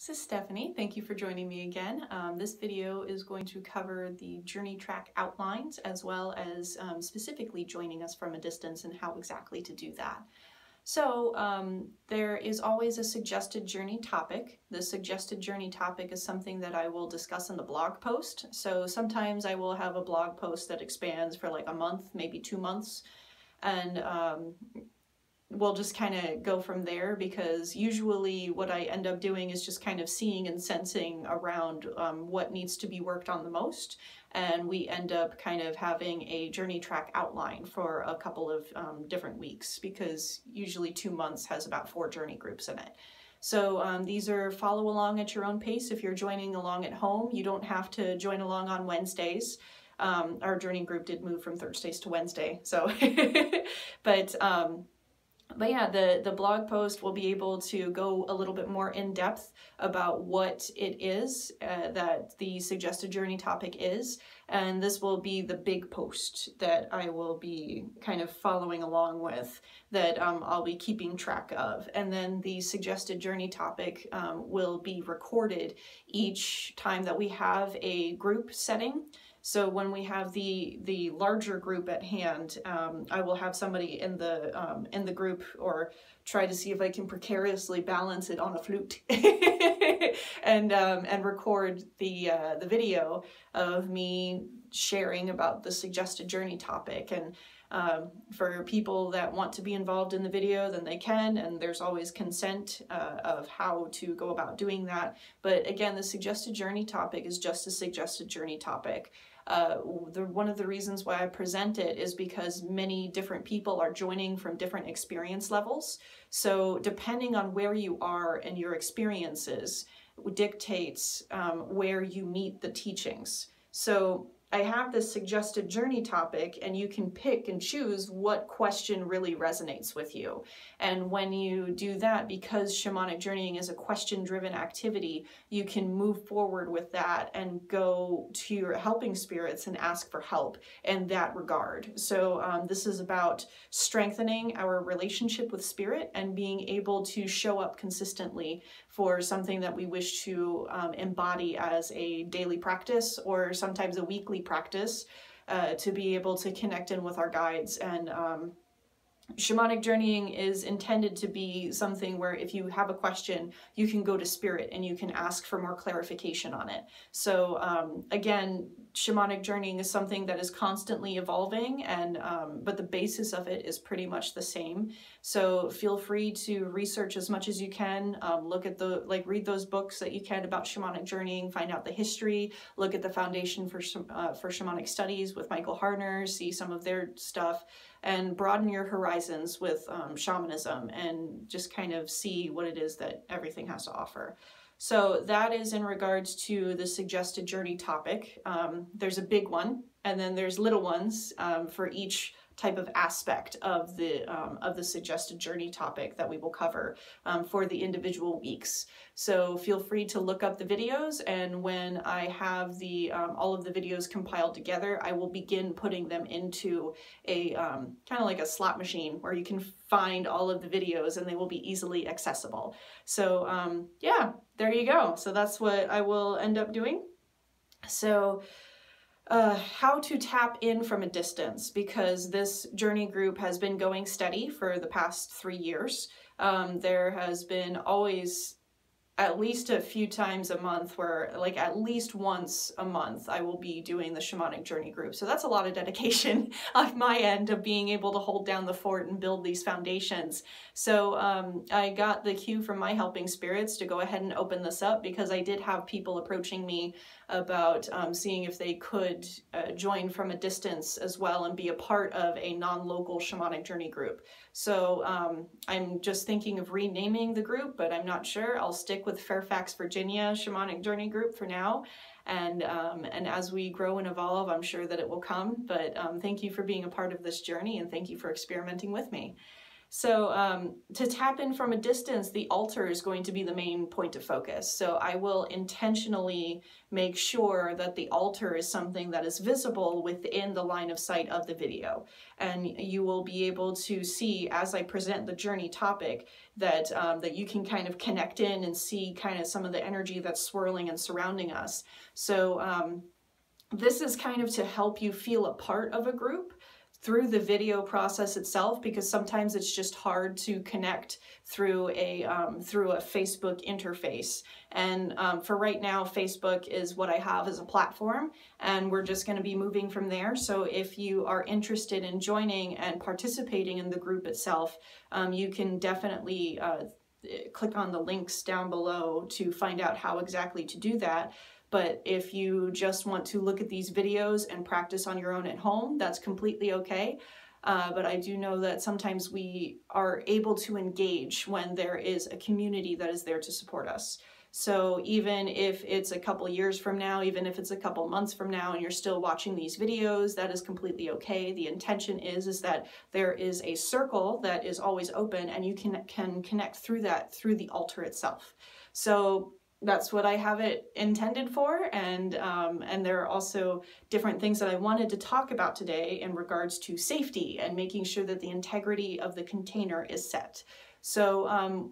This is Stephanie. Thank you for joining me again. This video is going to cover the journey track outlines as well as specifically joining us from a distance and how exactly to do that. So there is always a suggested journey topic. The suggested journey topic is something that I will discuss in the blog post. So sometimes I will have a blog post that expands for like a month, maybe 2 months, and we'll just kind of go from there, because usually what I end up doing is just kind of seeing and sensing around what needs to be worked on the most, and we end up kind of having a journey track outline for a couple of different weeks, because usually 2 months has about 4 journey groups in it. So these are follow along at your own pace. If you're joining along at home, you don't have to join along on Wednesdays. Our journey group did move from Thursdays to Wednesday, so but yeah, the blog post will be able to go a little bit more in depth about what it is that the suggested journey topic is, and this will be the big post that I will be kind of following along with, that I'll be keeping track of. And then the suggested journey topic will be recorded each time that we have a group setting. So when we have the larger group at hand, I will have somebody in the group, or try to see if I can precariously balance it on a flute, and record the video of me sharing about the suggested journey topic. And for people that want to be involved in the video, then they can, and there's always consent of how to go about doing that. But again, the suggested journey topic is just a suggested journey topic. One of the reasons why I present it is because many different people are joining from different experience levels. So depending on where you are and your experiences dictates where you meet the teachings. So I have this suggested journey topic, and you can pick and choose what question really resonates with you. And when you do that, because shamanic journeying is a question-driven activity, you can move forward with that and go to your helping spirits and ask for help in that regard. So this is about strengthening our relationship with spirit and being able to show up consistently for something that we wish to embody as a daily practice, or sometimes a weekly practice, to be able to connect in with our guides. And shamanic journeying is intended to be something where if you have a question, you can go to spirit and you can ask for more clarification on it. So again, shamanic journeying is something that is constantly evolving, and but the basis of it is pretty much the same. So feel free to research as much as you can. Look at read those books that you can about shamanic journeying, find out the history, look at the Foundation for Shamanic Studies with Michael Harner, see some of their stuff, and broaden your horizons with shamanism, and just kind of see what it is that everything has to offer. So that is in regards to the suggested journey topic. There's a big one, and then there's little ones for each type of aspect of the suggested journey topic that we will cover for the individual weeks. So feel free to look up the videos, and when I have all of the videos compiled together, I will begin putting them into a kind of like a slot machine where you can find all of the videos and they will be easily accessible. So yeah, there you go. So that's what I will end up doing. So how to tap in from a distance, because this journey group has been going steady for the past 3 years. There has been always at least a few times a month where, like, at least once a month I will be doing the shamanic journey group. So that's a lot of dedication on my end of being able to hold down the fort and build these foundations. So I got the cue from my helping spirits to go ahead and open this up, because I did have people approaching me about seeing if they could join from a distance as well and be a part of a non-local shamanic journey group. So I'm just thinking of renaming the group, but I'm not sure. I'll stick with Fairfax, Virginia Shamanic Journey Group for now. And as we grow and evolve, I'm sure that it will come. But thank you for being a part of this journey, and thank you for experimenting with me. So to tap in from a distance, the altar is going to be the main point of focus. So I will intentionally make sure that the altar is something that is visible within the line of sight of the video. And you will be able to see, as I present the journey topic, that, that you can kind of connect in and see kind of some of the energy that's swirling and surrounding us. So this is kind of to help you feel a part of a group through the video process itself, because sometimes it's just hard to connect through a Facebook interface. And for right now, Facebook is what I have as a platform, and we're just going to be moving from there. So if you are interested in joining and participating in the group itself, you can definitely click on the links down below to find out how exactly to do that. But if you just want to look at these videos and practice on your own at home, that's completely okay. But I do know that sometimes we are able to engage when there is a community that is there to support us. So even if it's a couple years from now, even if it's a couple months from now and you're still watching these videos, that is completely okay. The intention is that there is a circle that is always open, and you can connect through that, through the altar itself. So that's what I have it intended for, and there are also different things that I wanted to talk about today in regards to safety and making sure that the integrity of the container is set. So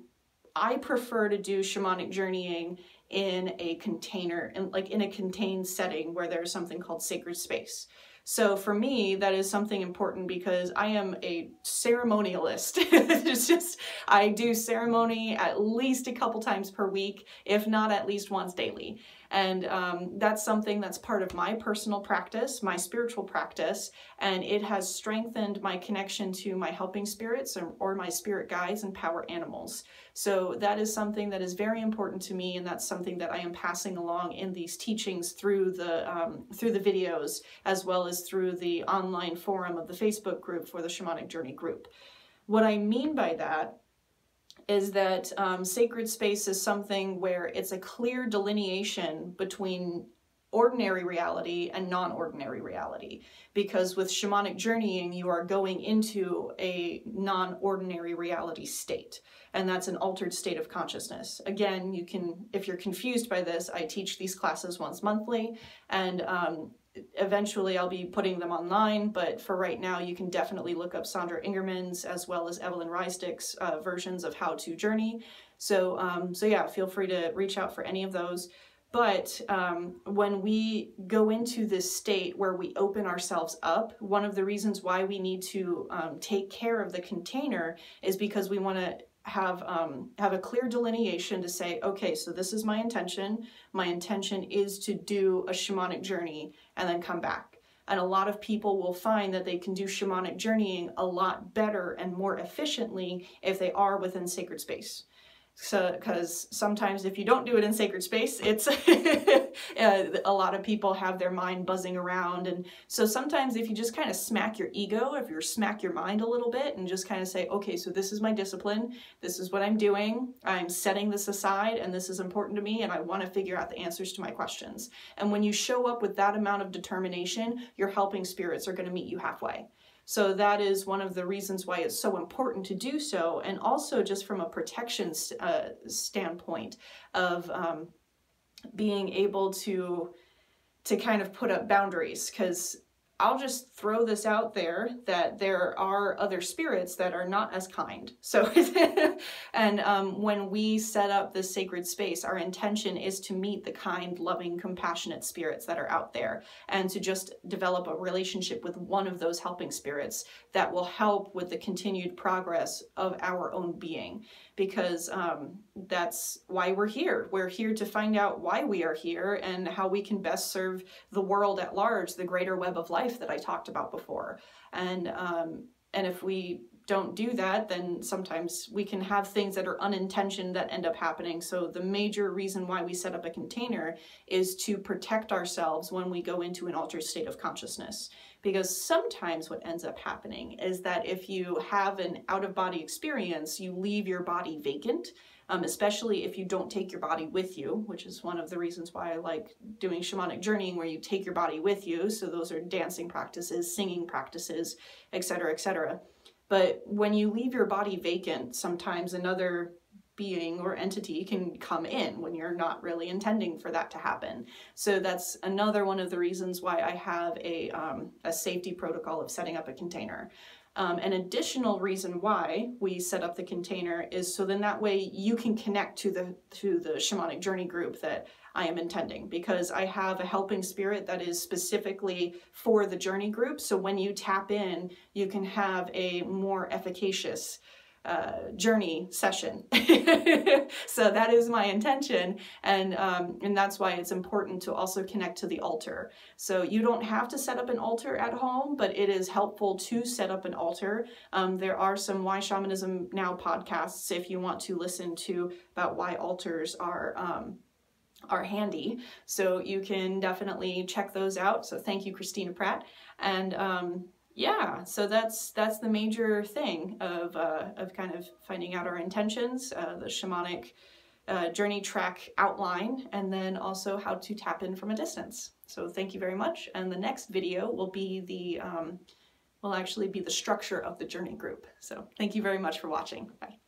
I prefer to do shamanic journeying in a container, in a contained setting where there's something called sacred space. So for me, that is something important because I am a ceremonialist. It's just, I do ceremony at least a couple times per week, if not at least once daily. And that's something that's part of my personal practice, my spiritual practice, and it has strengthened my connection to my helping spirits or my spirit guides and power animals. So that is something that is very important to me, and that's something that I am passing along in these teachings through the videos, as well as through the online forum of the Facebook group for the Shamanic Journey group. What I mean by that is that sacred space is something where it's a clear delineation between ordinary reality and non-ordinary reality. Because with shamanic journeying, you are going into a non-ordinary reality state, and that's an altered state of consciousness. Again, you can, if you're confused by this, I teach these classes once monthly, and eventually I'll be putting them online, but for right now you can definitely look up Sandra Ingerman's as well as Evelyn Reistick's versions of how to journey. So yeah, feel free to reach out for any of those. But when we go into this state where we open ourselves up, one of the reasons why we need to take care of the container is because we want to have a clear delineation to say, okay, so this is my intention. My intention is to do a shamanic journey and then come back. And a lot of people will find that they can do shamanic journeying a lot better and more efficiently if they are within sacred space. So, because sometimes if you don't do it in sacred space, it's a lot of people have their mind buzzing around. And so sometimes if you just kind of smack your ego, if you smack your mind a little bit and just kind of say, okay, so this is my discipline, this is what I'm doing, I'm setting this aside, and this is important to me, and I want to figure out the answers to my questions. And when you show up with that amount of determination, your helping spirits are going to meet you halfway. So that is one of the reasons why it's so important to do so, and also just from a protection standpoint of being able to kind of put up boundaries, because I'll just throw this out there that there are other spirits that are not as kind. So, and when we set up this sacred space, our intention is to meet the kind, loving, compassionate spirits that are out there, and to just develop a relationship with one of those helping spirits that will help with the continued progress of our own being. Because that's why we're here. We're here to find out why we are here and how we can best serve the world at large, the greater web of life that I talked about before. And if we don't do that, then sometimes we can have things that are unintentional that end up happening. So the major reason why we set up a container is to protect ourselves when we go into an altered state of consciousness. Because sometimes what ends up happening is that if you have an out-of-body experience, you leave your body vacant, especially if you don't take your body with you, which is one of the reasons why I like doing shamanic journeying, where you take your body with you. So those are dancing practices, singing practices, etc., etc. But when you leave your body vacant, sometimes another being or entity can come in when you're not really intending for that to happen. So that's another one of the reasons why I have a safety protocol of setting up a container. An additional reason why we set up the container is so then that way you can connect to the Shamanic Journey group that I am intending, because I have a helping spirit that is specifically for the journey group. So when you tap in, you can have a more efficacious journey session. So that is my intention, and that's why it's important to also connect to the altar. So you don't have to set up an altar at home, but it is helpful to set up an altar. There are some Why Shamanism Now podcasts if you want to listen to about why altars are handy. So you can definitely check those out. So thank you, Christina Pratt. And yeah, so that's the major thing of kind of finding out our intentions, the shamanic journey track outline, and then also how to tap in from a distance. So thank you very much. And the next video will be will actually be the structure of the journey group. So thank you very much for watching. Bye.